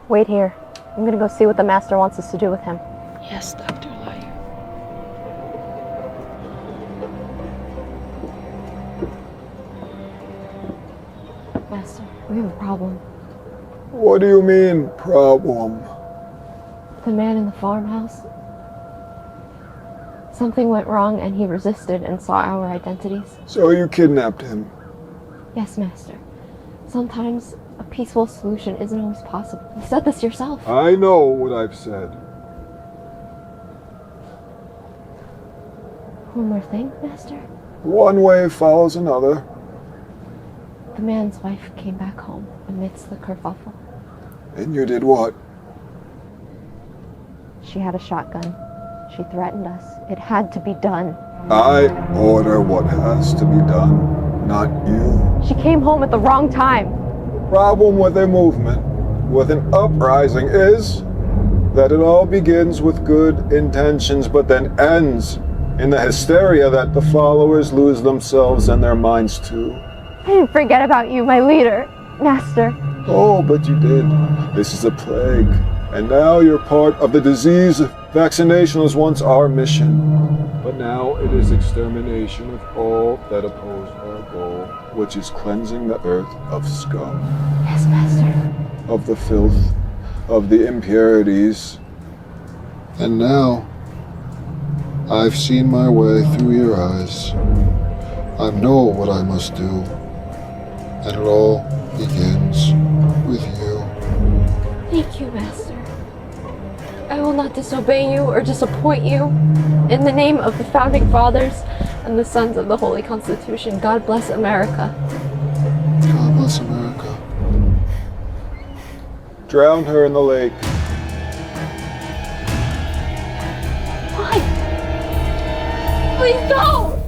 Wait here. I'm gonna go see what the master wants us to do with him. Yes, Dr. Light. Master, we have a problem. What do you mean, problem? The man in the farmhouse. Something went wrong and he resisted and saw our identities. So you kidnapped him? Yes, Master. Sometimes a peaceful solution isn't always possible. You said this yourself. I know what I've said. One more thing, Master. One wave follows another. The man's wife came back home amidst the kerfuffle. And you did what? She had a shotgun. She threatened us. It had to be done. I order what has to be done, not you. She came home at the wrong time. The problem with a movement, with an uprising, is that it all begins with good intentions, but then ends in the hysteria that the followers lose themselves and their minds too. I didn't forget about you, my leader, Master. Oh, but you did. This is a plague. And now you're part of the disease. Vaccination was once our mission. But now it is extermination of all that oppose our goal, which is cleansing the earth of scum. Yes, Master. Of the filth, of the impurities. And now, I've seen my way through your eyes. I know what I must do. And it all begins with you. Thank you, Master. I will not disobey you or disappoint you. In the name of the Founding Fathers and the Sons of the Holy Constitution, God bless America. God bless America. Drown her in the lake. Why? Please don't!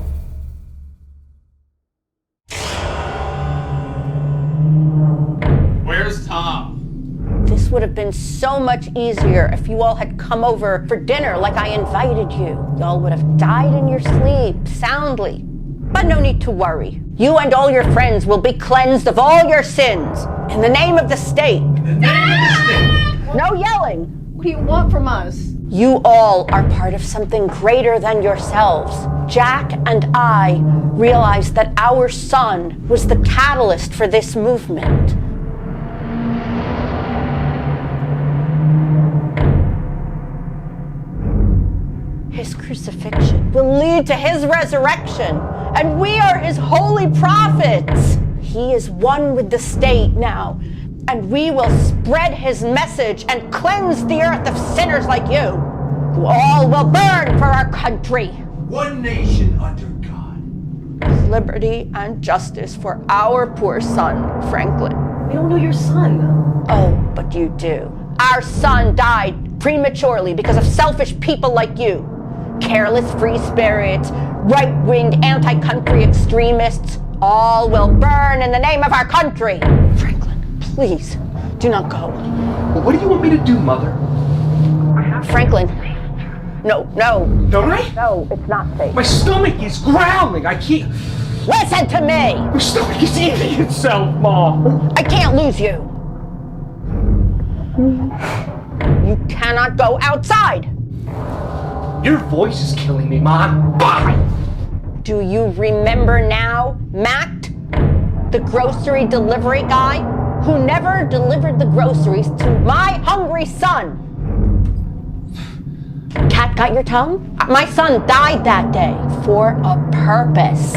Where's Tom? This would have been so much easier if you all had come over for dinner like I invited you. Y'all would have died in your sleep, soundly. But no need to worry. You and all your friends will be cleansed of all your sins. In the name of the state. In the name of the state. No yelling. What do you want from us? You all are part of something greater than yourselves. Jack and I realized that our son was the catalyst for this movement. His crucifixion will lead to his resurrection, and we are his holy prophets. He is one with the state now, and we will spread his message and cleanse the earth of sinners like you, who all will burn for our country. One nation under God. Liberty and justice for our poor son, Franklin. We don't know your son. Oh, but you do. Our son died prematurely because of selfish people like you. Careless free spirits, right-winged anti-country extremists, all will burn in the name of our country. Franklin, please, do not go. Well, what do you want me to do, Mother? Franklin, no. Don't I? No, it's not safe. My stomach is growling. I can't. Listen to me! My stomach is eating itself, Mom. I can't lose you. You cannot go outside. Your voice is killing me, Mom. Bye! Do you remember now, Matt? The grocery delivery guy who never delivered the groceries to my hungry son? Cat got your tongue? My son died that day for a purpose.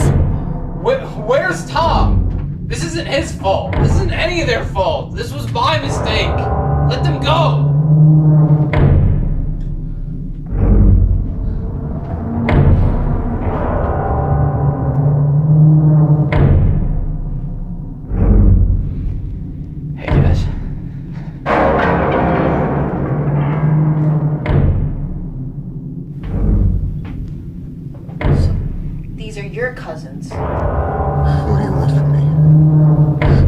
Where's Tom? This isn't his fault. This isn't any of their fault. This was my mistake. Let them go. Your cousins. What do you want from me?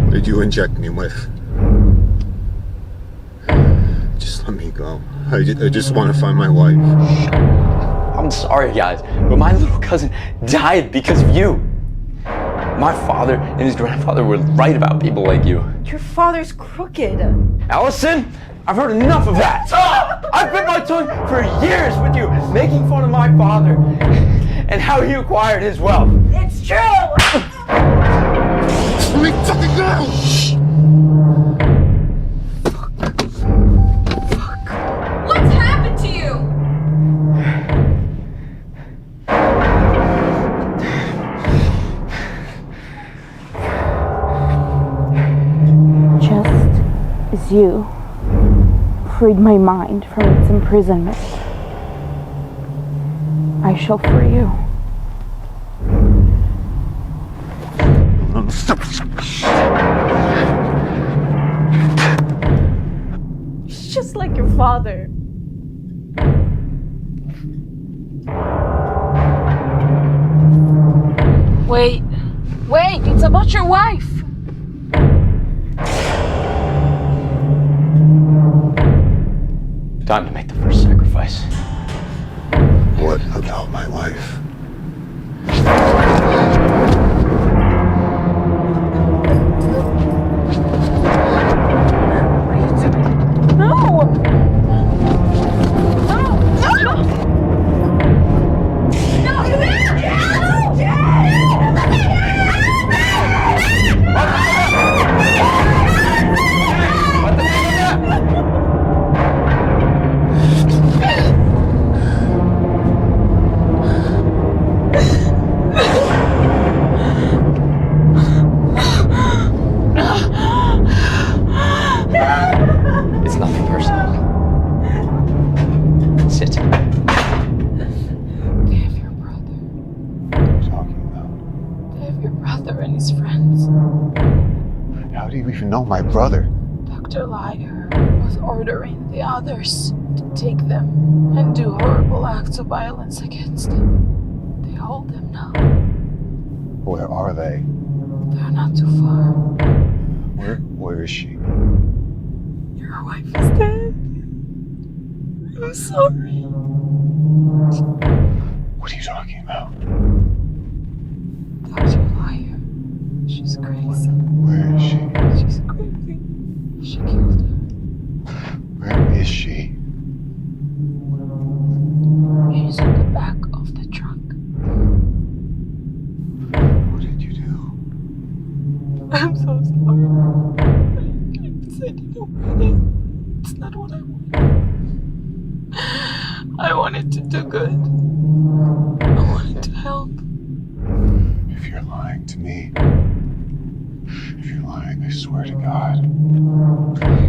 What did you inject me with? Just let me go. I just want to find my wife. I'm sorry, guys, but my little cousin died because of you. My father and his grandfather were right about people like you. Your father's crooked. Allison, I've heard enough of that! I've bit my tongue for years with you, making fun of my father and how he acquired his wealth. It's true! Let me fucking go! What's happened to you? Just as you freed my mind from its imprisonment, I shall free you. He's just like your father. Wait, it's about your wife. Time to make the first sacrifice. What about my wife? It's nothing personal. Sit. They have your brother. What are you talking about? They have your brother and his friends. How do you even know my brother? Dr. Liar was ordering the others to take them and do horrible acts of violence against them. They hold them now. Where are they? They're not too far. Where is she? Your wife is dead. I'm sorry. What are you talking about? Dr. Liar. She's crazy. Where is she? She's crazy. She killed her. Where is she? She's in the back of the trunk. What did you do? I'm so sorry. I said you don't want it. It's not what I wanted. I wanted to do good. I wanted to help. If you're lying to me, if you're lying, I swear to God,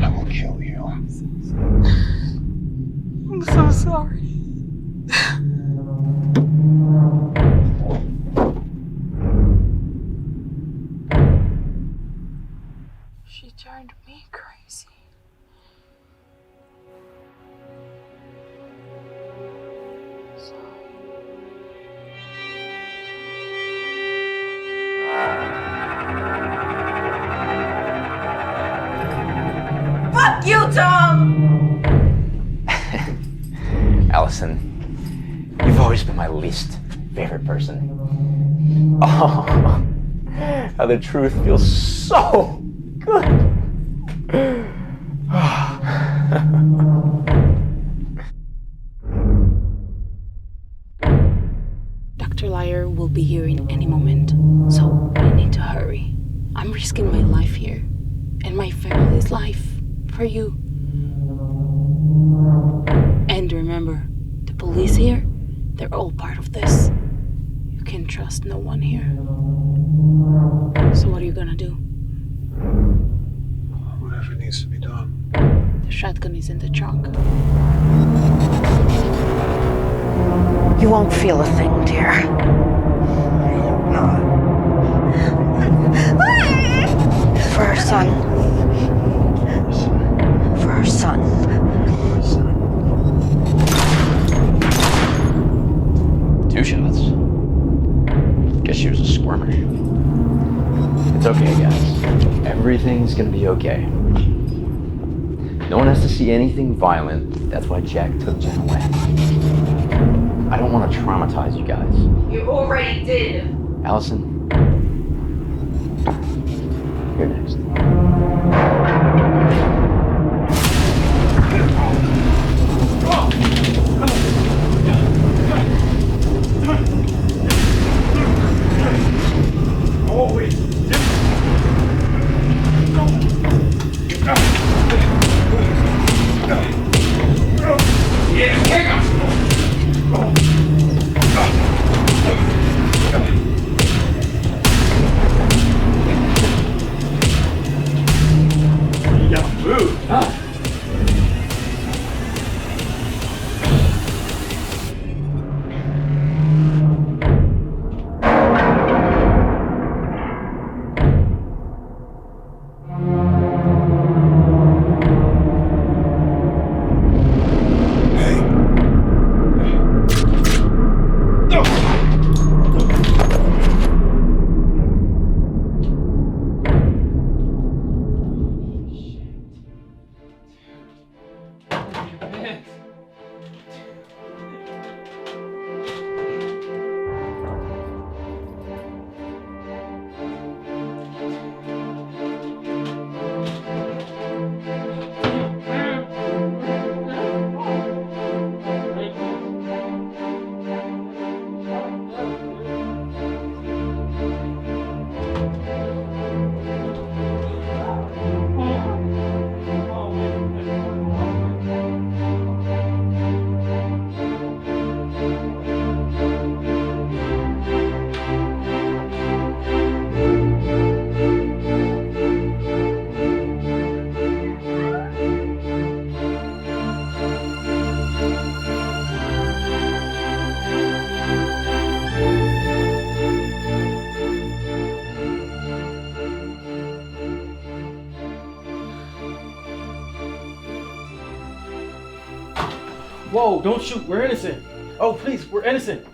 I will kill you. I'm so sorry. She turned me crazy. Fuck you, Tom! Allison, you've always been my least favorite person. Oh, how the truth feels so good. Dr. Liar will be here in any moment, so I need to hurry. I'm risking my life here, and my family's life, for you. And remember, the police here, they're all part of this. You can trust no one here. So what are you gonna do? Whatever needs to be done. The shotgun is in the trunk. You won't feel a thing, dear. I hope not. For our son. For our son. Two shots. Guess she was a squirmer. It's okay, guys. Everything's gonna be okay. No one has to see anything violent. That's why Jack took Jen away. I don't want to traumatize you guys. You already did. Allison, you're next. You gotta move, huh? Whoa, don't shoot, we're innocent. Oh, please, we're innocent.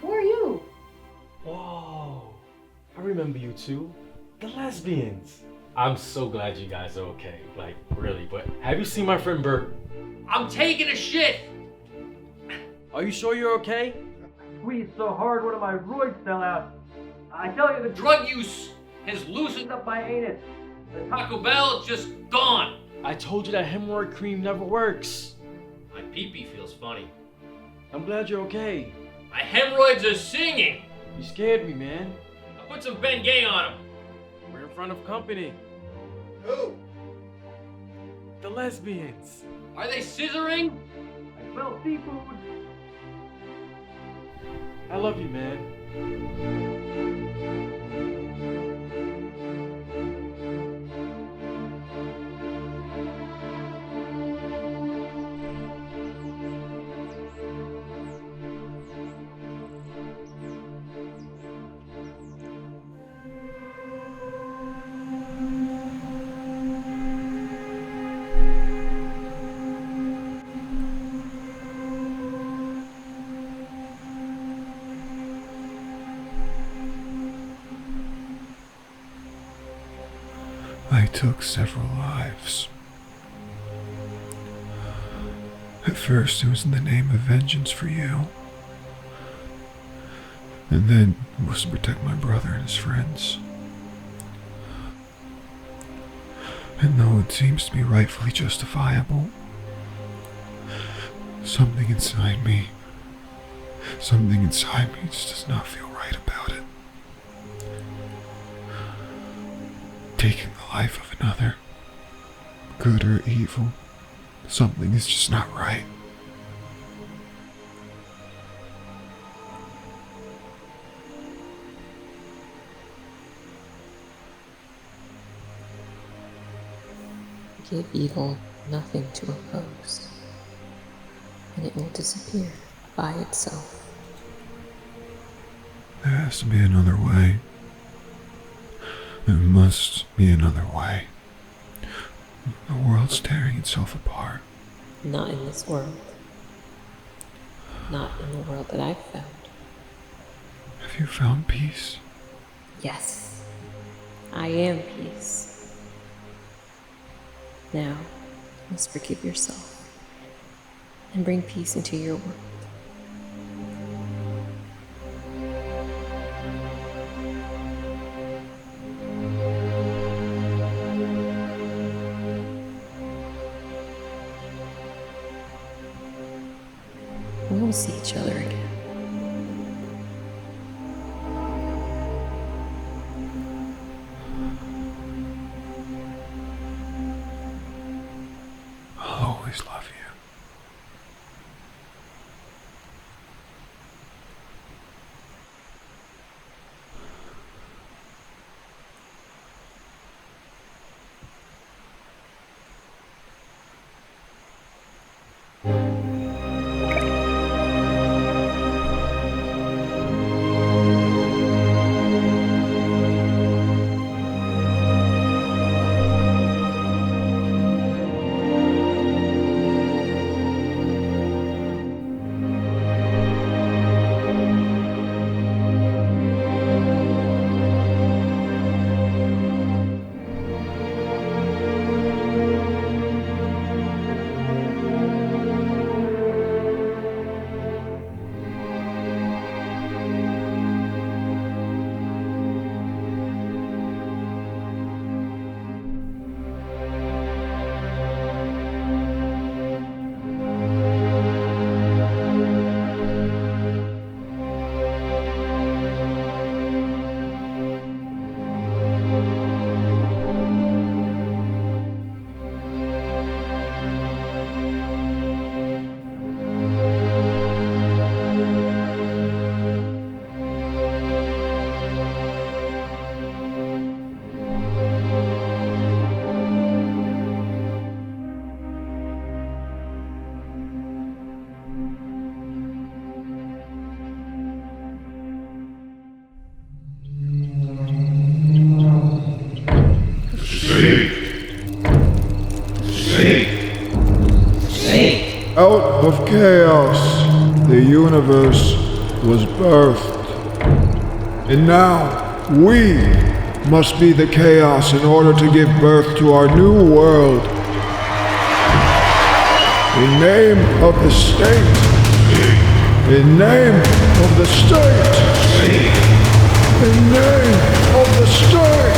Who are you? Whoa, I remember you two, the lesbians. I'm so glad you guys are okay, like really, but have you seen my friend Bert? I'm taking a shit! Are you sure you're okay? Squeezed so hard one of my roids fell out. I tell you, the Drug use has loosened up my anus. the Taco Bell, it's just gone. I told you that hemorrhoid cream never works. My pee-pee feels funny. I'm glad you're okay. My hemorrhoids are singing. You scared me, man. I put some Ben Gay on them. We're in front of company. Who? The lesbians. Are they scissoring? I smell seafood. I love you, man. I took several lives. At first, it was in the name of vengeance for you. And then it was to protect my brother and his friends. And though it seems to be rightfully justifiable, something inside me just does not feel right about it. Taking the life of another, good or evil, something is just not right. Give evil nothing to oppose, and it will disappear by itself. There has to be another way. There must be another way. The world's tearing itself apart. Not in this world. Not in the world that I've found. Have you found peace? Yes, I am peace. Now, you must forgive yourself and bring peace into your world. We will see each other again. I'll always love you. Out of chaos, the universe was birthed. And now, we must be the chaos in order to give birth to our new world. In name of the state. In name of the state. In name of the state.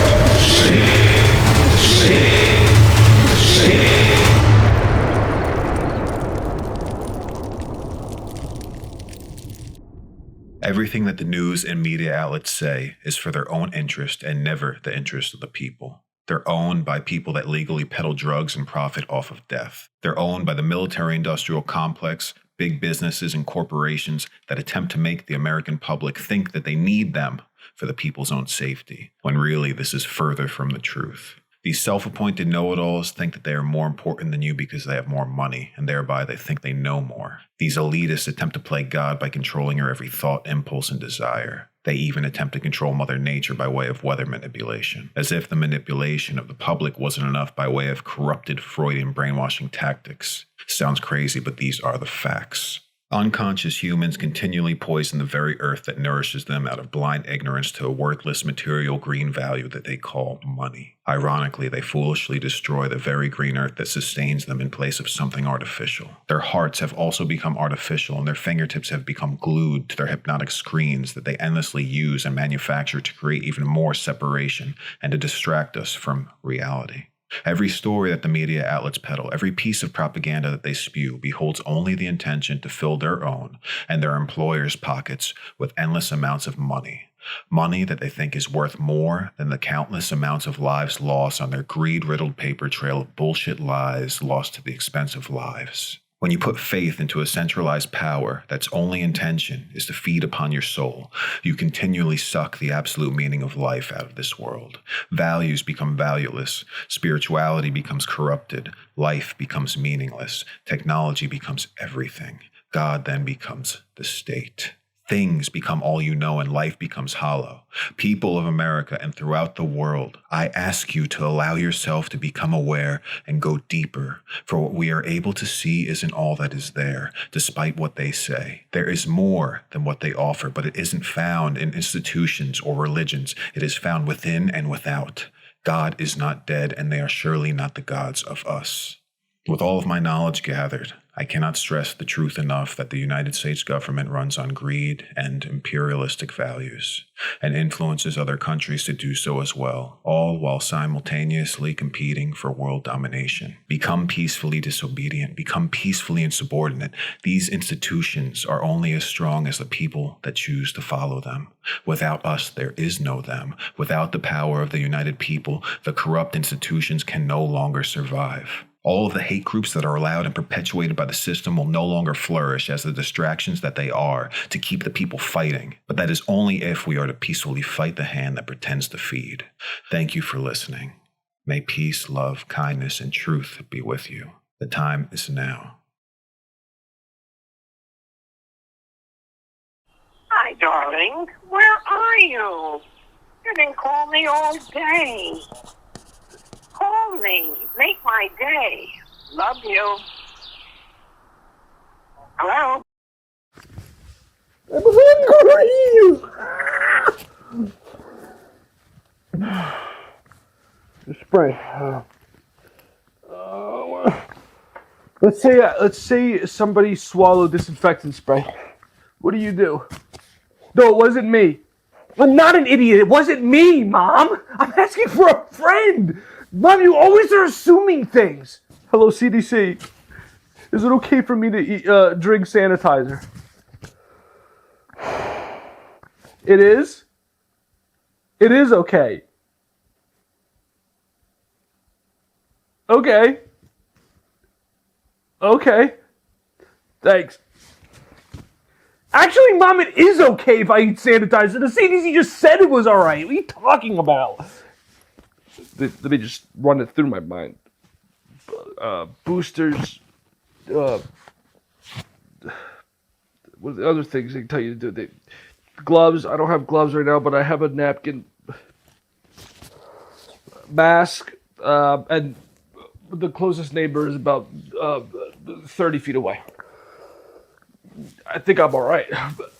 Everything that the news and media outlets say is for their own interest and never the interest of the people. They're owned by people that legally peddle drugs and profit off of death. They're owned by the military-industrial complex, big businesses and corporations that attempt to make the American public think that they need them for the people's own safety, when really this is further from the truth. These self-appointed know-it-alls think that they are more important than you because they have more money, and thereby they think they know more. These elitists attempt to play God by controlling your every thought, impulse, and desire. They even attempt to control Mother Nature by way of weather manipulation, as if the manipulation of the public wasn't enough by way of corrupted Freudian brainwashing tactics. Sounds crazy, but these are the facts. Unconscious humans continually poison the very earth that nourishes them out of blind ignorance to a worthless material green value that they call money. Ironically, they foolishly destroy the very green earth that sustains them in place of something artificial. Their hearts have also become artificial, and their fingertips have become glued to their hypnotic screens that they endlessly use and manufacture to create even more separation and to distract us from reality. Every story that the media outlets peddle, every piece of propaganda that they spew, beholds only the intention to fill their own and their employers' pockets with endless amounts of money. Money that they think is worth more than the countless amounts of lives lost on their greed-riddled paper trail of bullshit lies lost to the expense of lives. When you put faith into a centralized power that's only intention is to feed upon your soul, you continually suck the absolute meaning of life out of this world. Values become valueless, spirituality becomes corrupted, life becomes meaningless, technology becomes everything. God then becomes the state. Things become all you know and life becomes hollow. People of America and throughout the world, I ask you to allow yourself to become aware and go deeper, for what we are able to see isn't all that is there, despite what they say. There is more than what they offer, but it isn't found in institutions or religions. It is found within and without. God is not dead, and they are surely not the gods of us. With all of my knowledge gathered, I cannot stress the truth enough that the United States government runs on greed and imperialistic values, and influences other countries to do so as well, all while simultaneously competing for world domination. Become peacefully disobedient, become peacefully insubordinate. These institutions are only as strong as the people that choose to follow them. Without us, there is no them. Without the power of the united people, the corrupt institutions can no longer survive. All of the hate groups that are allowed and perpetuated by the system will no longer flourish as the distractions that they are to keep the people fighting. But that is only if we are to peacefully fight the hand that pretends to feed. Thank you for listening. May peace, love, kindness, and truth be with you. The time is now. Hi, darling. Where are you? You didn't call me all day. Call me. Make my day. Love you. Hello? I'm hungry. Spray. Let's say somebody swallowed disinfectant spray. What do you do? No, it wasn't me. I'm not an idiot. It wasn't me, Mom. I'm asking for a friend. Mom, you always are assuming things. Hello, CDC. Is it okay for me to drink sanitizer? It is? It is okay. Okay. Okay. Thanks. Actually, Mom, it is okay if I eat sanitizer. The CDC just said it was alright. What are you talking about? Let me just run it through my mind. Boosters. What are the other things they can tell you to do? Gloves. I don't have gloves right now, but I have a napkin. Mask. And the closest neighbor is about 30 feet away. I think I'm all right. But